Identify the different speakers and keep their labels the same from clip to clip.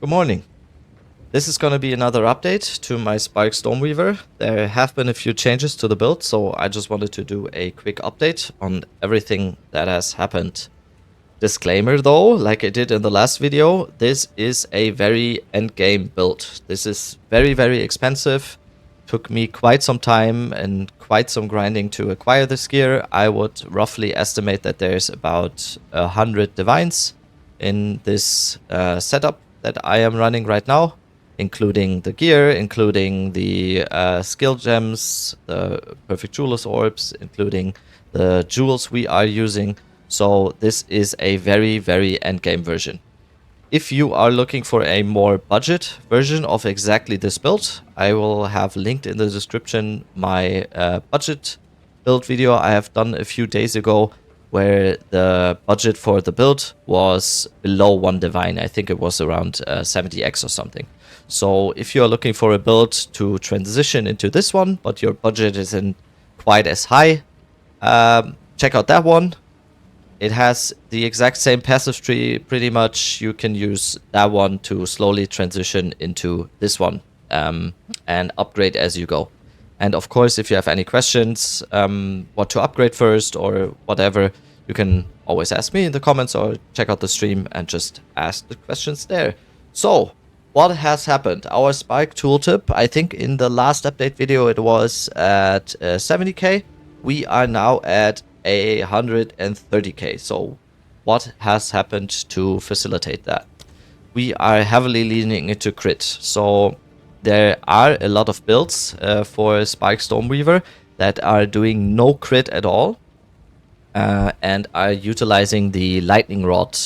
Speaker 1: Good morning. This is going to be another update to my Spark Stormweaver. There have been a few changes to the build, so I just wanted to do a quick update on everything that has happened. Disclaimer though, like I did in the last video, this is a very endgame build. This is very expensive. Took me quite some time and quite some grinding to acquire this gear. I would roughly estimate that there's about 100 divines in this setup that I am running right now, including the gear, including the skill gems, the perfect jeweler's orbs, including the jewels we are using. So this is a very endgame version. If you are looking for a more budget version of exactly this build, I will have linked in the description my budget build video I have done a few days ago, where the budget for the build was below 1 divine. I think it was around 70x or something. So if you are looking for a build to transition into this one, but your budget isn't quite as high, check out that one. It has the exact same passive tree, pretty much. You can use that one to slowly transition into this one and upgrade as you go. And of course, if you have any questions, what to upgrade first or whatever, you can always ask me in the comments or check out the stream and just ask the questions there. So, what has happened? Our Spike tooltip, I think in the last update video it was at 70k. We are now at 130k. So what has happened to facilitate that? We are heavily leaning into crit. So there are a lot of builds for Spike Stormweaver that are doing no crit at all and are utilizing the lightning rod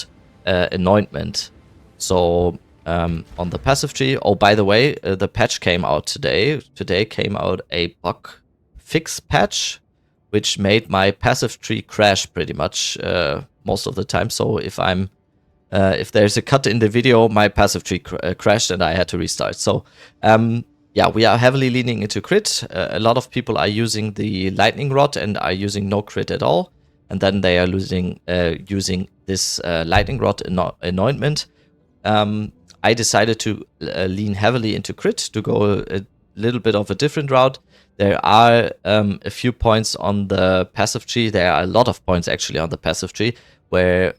Speaker 1: anointment. So on the passive tree, oh, by the way, the patch came out today. Today came out a bug fix patch, which made my passive tree crash pretty much most of the time. So if there's a cut in the video, my passive tree crashed and I had to restart. So yeah, we are heavily leaning into crit. A lot of people are using the lightning rod and are using no crit at all, and then they are using this lightning rod anointment. I decided to lean heavily into crit to go a little bit of a different route. There are a few points on the passive tree. There are a lot of points actually on the passive tree where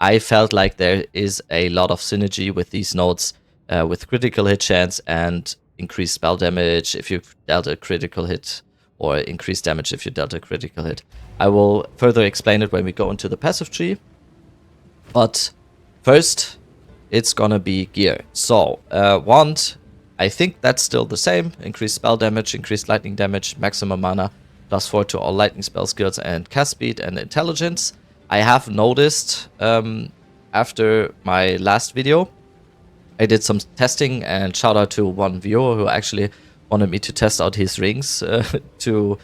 Speaker 1: I felt like there is a lot of synergy with these nodes with critical hit chance and increased spell damage if you dealt a critical hit, or increased damage if you dealt a critical hit. I will further explain it when we go into the passive tree. But first, it's gonna be gear. So wand, I think that's still the same. Increased spell damage, increased lightning damage, maximum mana, +4 to all lightning spell skills, and cast speed and intelligence. I have noticed after my last video, I did some testing, and shout out to one viewer who actually wanted me to test out his rings to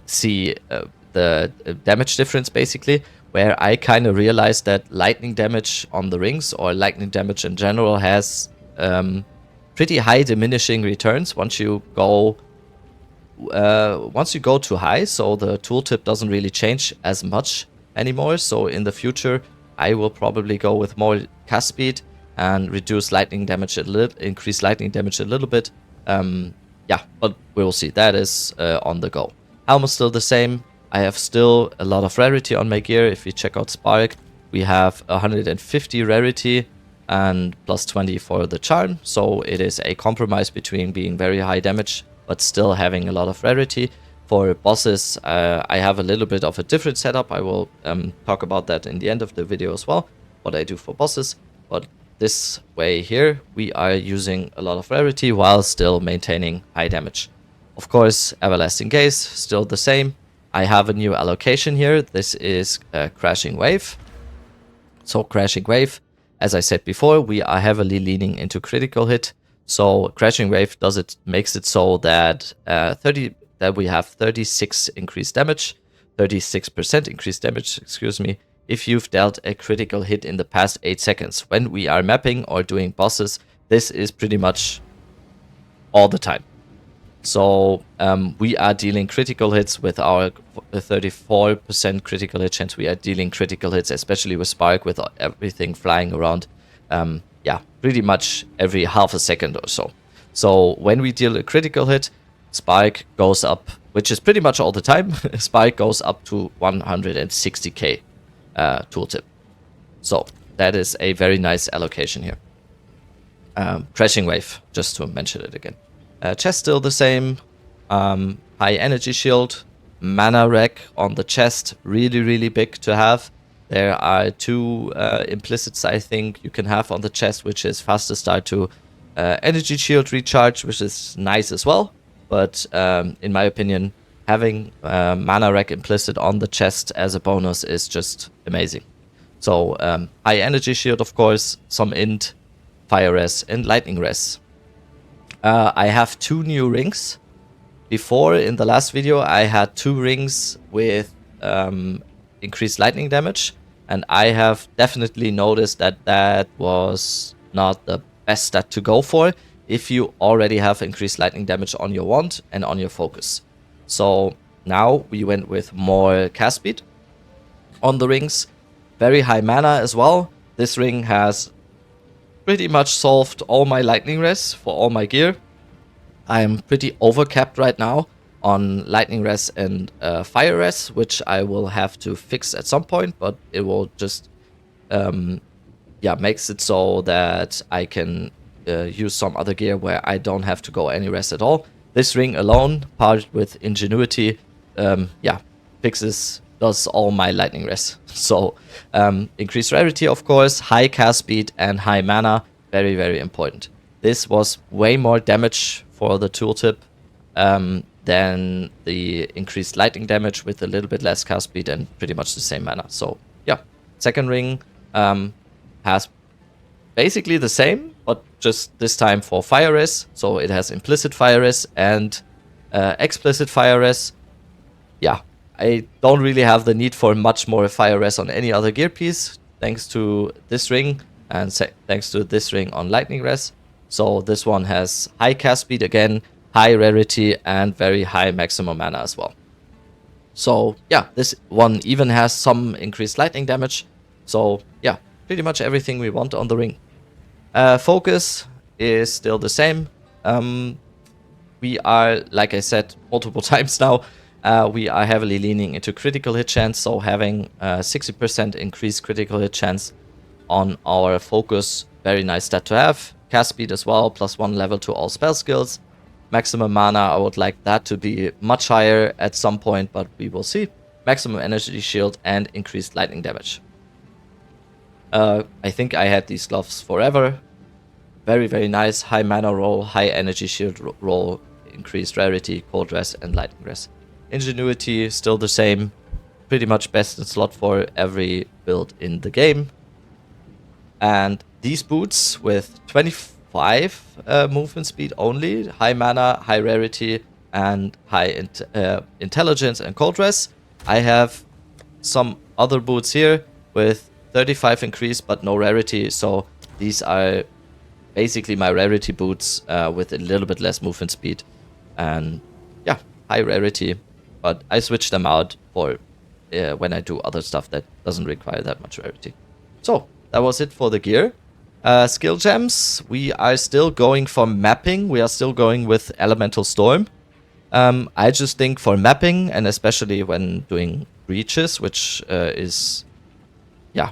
Speaker 1: see the damage difference, basically, where I kind of realized that lightning damage on the rings, or lightning damage in general, has pretty high diminishing returns once you go too high. So the tooltip doesn't really change as much anymore. So in the future, I will probably go with more cast speed and reduce lightning damage a little, increase lightning damage a little bit. Yeah, but we will see. That is on the go. Helm is still the same. I have still a lot of rarity on my gear. If you check out Spark, we have 150 rarity and +20 for the charm. So it is a compromise between being very high damage but still having a lot of rarity. For bosses, I have a little bit of a different setup. I will talk about that in the end of the video as well, what I do for bosses. But this way here, we are using a lot of rarity while still maintaining high damage. Of course, Everlasting Gaze, still the same. I have a new allocation here. This is Crashing Wave. So Crashing Wave, as I said before, we are heavily leaning into critical hit. So Crashing Wave makes it so that we have 36 increased damage, 36% increased damage, excuse me, if you've dealt a critical hit in the past 8 seconds. When we are mapping or doing bosses, this is pretty much all the time. So we are dealing critical hits with our 34% critical hit chance. We are dealing critical hits, especially with Spark, with everything flying around. yeah, pretty much every half a second or so. So when we deal a critical hit, spike goes up, which is pretty much all the time. Spike goes up to 160k tooltip. So that is a very nice allocation here. Crashing wave, just to mention it again. Chest still the same. High energy shield, mana rec on the chest, really big to have. There are 2 implicits I think you can have on the chest, which is faster start to energy shield recharge, which is nice as well. But in my opinion, having mana rec implicit on the chest as a bonus is just amazing. So high energy shield, of course, some int, fire res, and lightning res. I have 2 new rings. Before, in the last video, I had 2 rings with increased lightning damage, and I have definitely noticed that that was not the best stat to go for if you already have increased lightning damage on your wand and on your focus. So now we went with more cast speed on the rings, very high mana as well. This ring has pretty much solved all my lightning res for all my gear. I am pretty overcapped right now on lightning res and fire res, which I will have to fix at some point, but it will just makes it so that I can use some other gear where I don't have to go any res at all. This ring alone, paired with ingenuity, does all my lightning res. So increased rarity, of course, high cast speed and high mana, very important. This was way more damage for the tooltip than the increased lightning damage with a little bit less cast speed and pretty much the same mana. So yeah, second ring has basically the same, but just this time for fire res. So it has implicit fire res and explicit fire res. Yeah, I don't really have the need for much more fire res on any other gear piece, thanks to this ring and thanks to this ring on lightning res. So this one has high cast speed again, high rarity, and very high maximum mana as well. So yeah, this one even has some increased lightning damage. So yeah, pretty much everything we want on the ring. Focus is still the same. We are, like I said multiple times now, we are heavily leaning into critical hit chance. So having 60% increased critical hit chance on our focus, very nice stat to have. Cast speed as well, +1 level to all spell skills. Maximum mana, I would like that to be much higher at some point, but we will see. Maximum energy shield and increased lightning damage. I think I had these gloves forever. Very nice. High mana roll, high energy shield roll, increased rarity, cold res, and lightning res. Ingenuity, still the same. Pretty much best in slot for every build in the game. And these boots with 25 movement speed only, high mana, high rarity, and high intelligence and cold res. I have some other boots here with 35 increase but no rarity, so these are basically my rarity boots with a little bit less movement speed and yeah, high rarity, but I switch them out for when I do other stuff that doesn't require that much rarity. So that was it for the gear. Skill gems, we are still going for mapping. We are still going with Elemental Storm. I just think for mapping, and especially when doing breaches, which is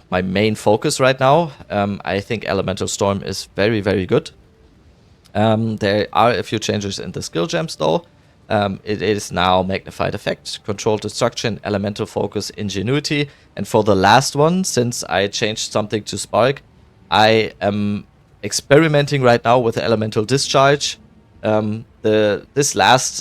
Speaker 1: my main focus right now, I think Elemental Storm is very good. There are a few changes in the skill gems though. It is now Magnified Effect, Controlled Destruction, Elemental Focus, Ingenuity. And for the last one, since I changed something to Spark, I am experimenting right now with Elemental Discharge. This last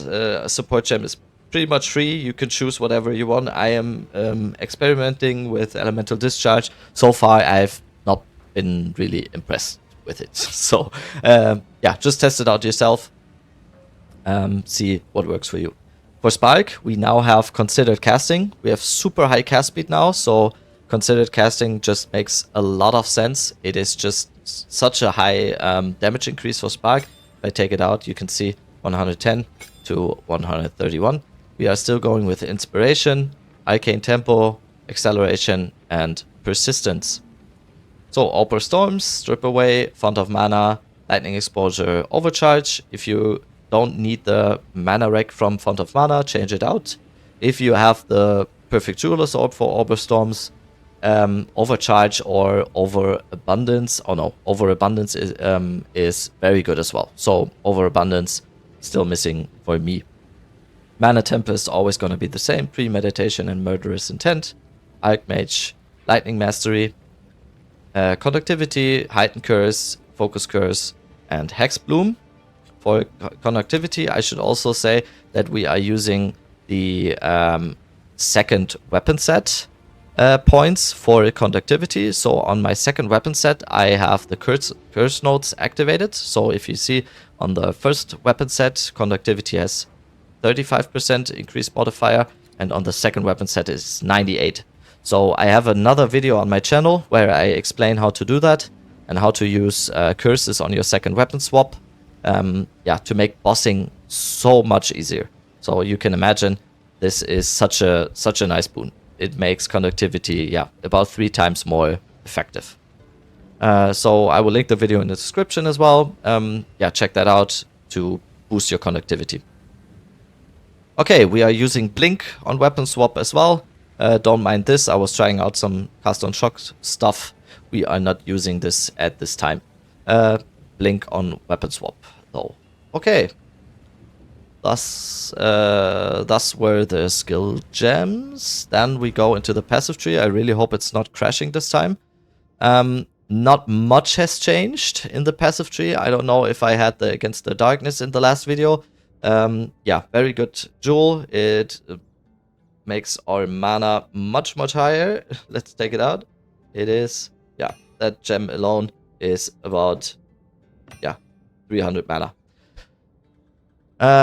Speaker 1: support gem is pretty much free. You can choose whatever you want. I am experimenting with Elemental Discharge. So far, I've not been really impressed with it. So, just test it out yourself. See what works for you. For Spark, we now have Considered Casting. We have super high cast speed now, so Considered Casting just makes a lot of sense. It is just such a high damage increase for Spark. If I take it out, you can see 110 to 131. We are still going with Inspiration, Arcane Tempo, Acceleration, and Persistence. So Opal Storms, strip away, Font of Mana, Lightning Exposure, Overcharge. If you don't need the mana rec from Font of Mana, change it out. If you have the Perfect Jeweler's Orb for Opal Storms, Overcharge or Overabundance, oh no, Overabundance is very good as well. So Overabundance still missing for me. Mana Tempest always gonna be the same, Premeditation and Murderous Intent. Archmage, Lightning Mastery, Conductivity, Heightened Curse, Focus Curse, and Hex Bloom. For Conductivity, I should also say that we are using the second weapon set points for Conductivity. So on my second weapon set, I have the curse nodes activated. So if you see on the first weapon set, Conductivity has 35% increased modifier, and on the second weapon set is 98. So I have another video on my channel where I explain how to do that and how to use curses on your second weapon swap. Yeah, to make bossing so much easier. So you can imagine this is such a nice boon. It makes Conductivity, yeah, about 3 times more effective. So I will link the video in the description as well. Yeah, check that out to boost your Conductivity. Okay, we are using Blink on weapon swap as well. Don't mind this, I was trying out some cast on shock stuff. We are not using this at this time. Blink on weapon swap though. Okay. Thus were the skill gems. Then we go into the passive tree. I really hope it's not crashing this time. Not much has changed in the passive tree. I don't know if I had the Against the Darkness in the last video. Yeah, very good jewel. It makes our mana much higher. Let's take it out. It is, yeah, that gem alone is about, yeah, 300 mana.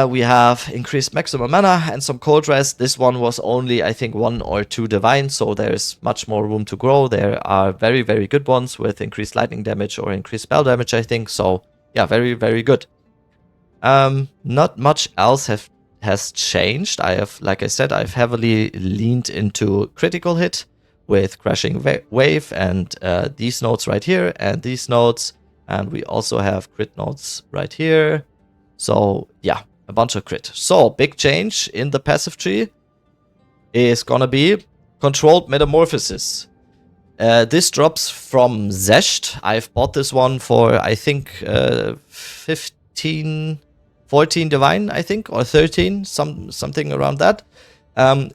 Speaker 1: We have increased maximum mana and some cold rest. This one was only, I think, 1 or 2 divine, so there's much more room to grow. There are very good ones with increased lightning damage or increased spell damage, I think. So yeah, very good. Not much else has changed. I have, like I said, I've heavily leaned into critical hit with Crashing Wave and these nodes right here and these nodes, and we also have crit nodes right here. So yeah, a bunch of crit. So big change in the passive tree is gonna be Controlled Metamorphosis. This drops from Zesht. I've bought this one for, I think, 14 divine, I think, or 13, something around that.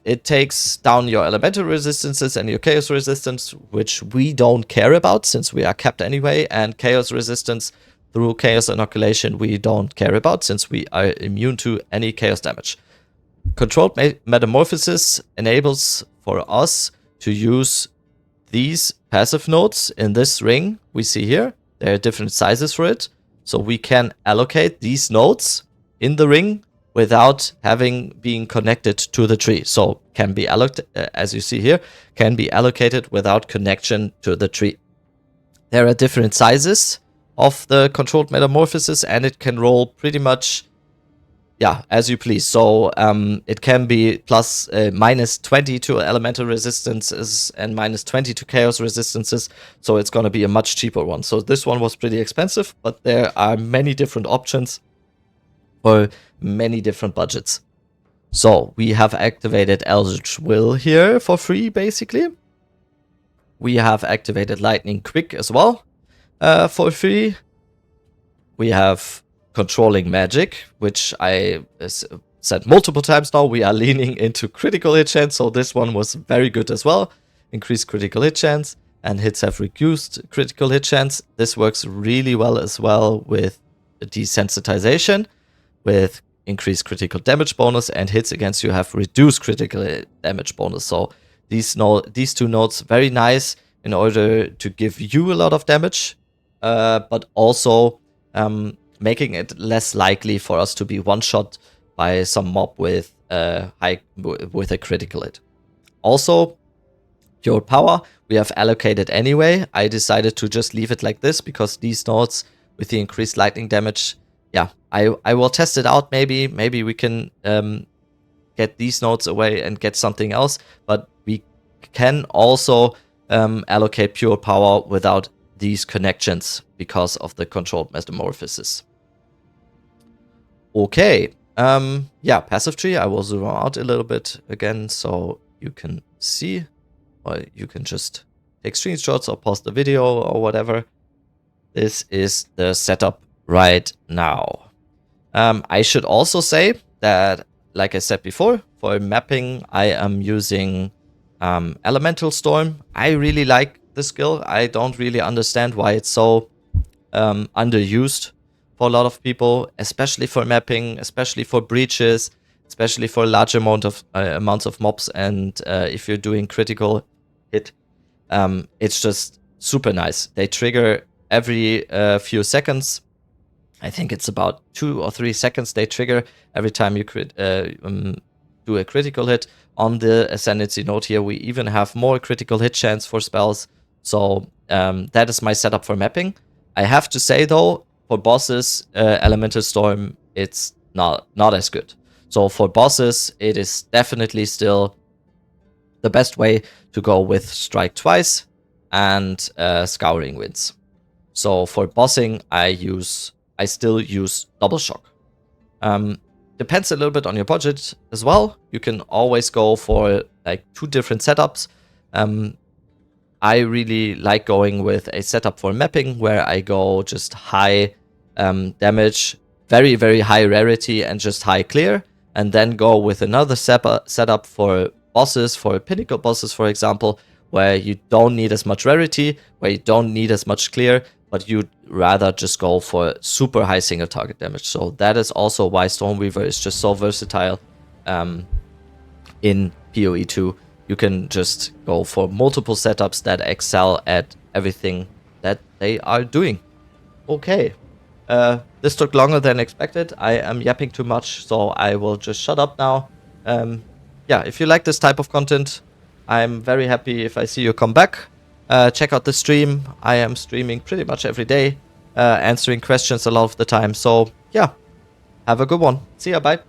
Speaker 1: It takes down your elemental resistances and your chaos resistance, which we don't care about since we are capped anyway, and chaos resistance through chaos inoculation we don't care about since we are immune to any chaos damage. Controlled Metamorphosis enables for us to use these passive nodes in this ring we see here. There are different sizes for it, so we can allocate these nodes in the ring without being connected to the tree. So can be allocated, as you see here, can be allocated without connection to the tree. There are different sizes of the Controlled Metamorphosis, and it can roll pretty much, yeah, as you please. So it can be plus minus 20 to elemental resistances and minus 20 to chaos resistances. So it's going to be a much cheaper one. So this one was pretty expensive, but there are many different options for many different budgets. So we have activated Eldritch Will here for free, basically. We have activated Lightning Quick as well for free. We have Controlling Magic, which I said multiple times now. We are leaning into critical hit chance, so this one was very good as well. Increased critical hit chance, and hits have reduced critical hit chance. This works really well as well with desensitization, with increased critical damage bonus, and hits against you have reduced critical damage bonus. So these two nodes very nice in order to give you a lot of damage, but also making it less likely for us to be one-shot by some mob with a critical hit. Also, Pure Power we have allocated anyway. I decided to just leave it like this because these nodes with the increased lightning damage, yeah, I will test it out. Maybe we can get these nodes away and get something else, but we can also allocate Pure Power without these connections because of the controlled metamorphosis. Okay, yeah, passive tree. I will zoom out a little bit again so you can see, or you can just take screenshots or pause the video or whatever. This is the setup right now. I should also say that, like I said before, for mapping, I am using Elemental Storm. I really like the skill. I don't really understand why it's so underused for a lot of people, especially for mapping, especially for breaches, especially for large amounts of mobs, and if you're doing critical hit, it's just super nice. They trigger every few seconds. I think it's about 2 or 3 seconds they trigger every time you do a critical hit. On the Ascendancy node here, we even have more critical hit chance for spells. So that is my setup for mapping. I have to say though, for bosses, Elemental Storm, it's not as good. So for bosses, it is definitely still the best way to go with Strike Twice and Scouring Winds. So for bossing, I still use Double Shock. Depends a little bit on your budget as well. You can always go for like 2 different setups. I really like going with a setup for mapping where I go just high damage, very, very high rarity and just high clear. And then go with another setup for bosses, for pinnacle bosses, for example, where you don't need as much rarity, where you don't need as much clear, but you'd rather just go for super high single target damage. So that is also why Stormweaver is just so versatile in POE2. You can just go for multiple setups that excel at everything that they are doing. Okay, this took longer than expected. I am yapping too much, so I will just shut up now. Yeah, if you like this type of content, I'm very happy if I see you come back. Check out the stream. I am streaming pretty much every day, answering questions a lot of the time. So yeah, have a good one. See ya, bye.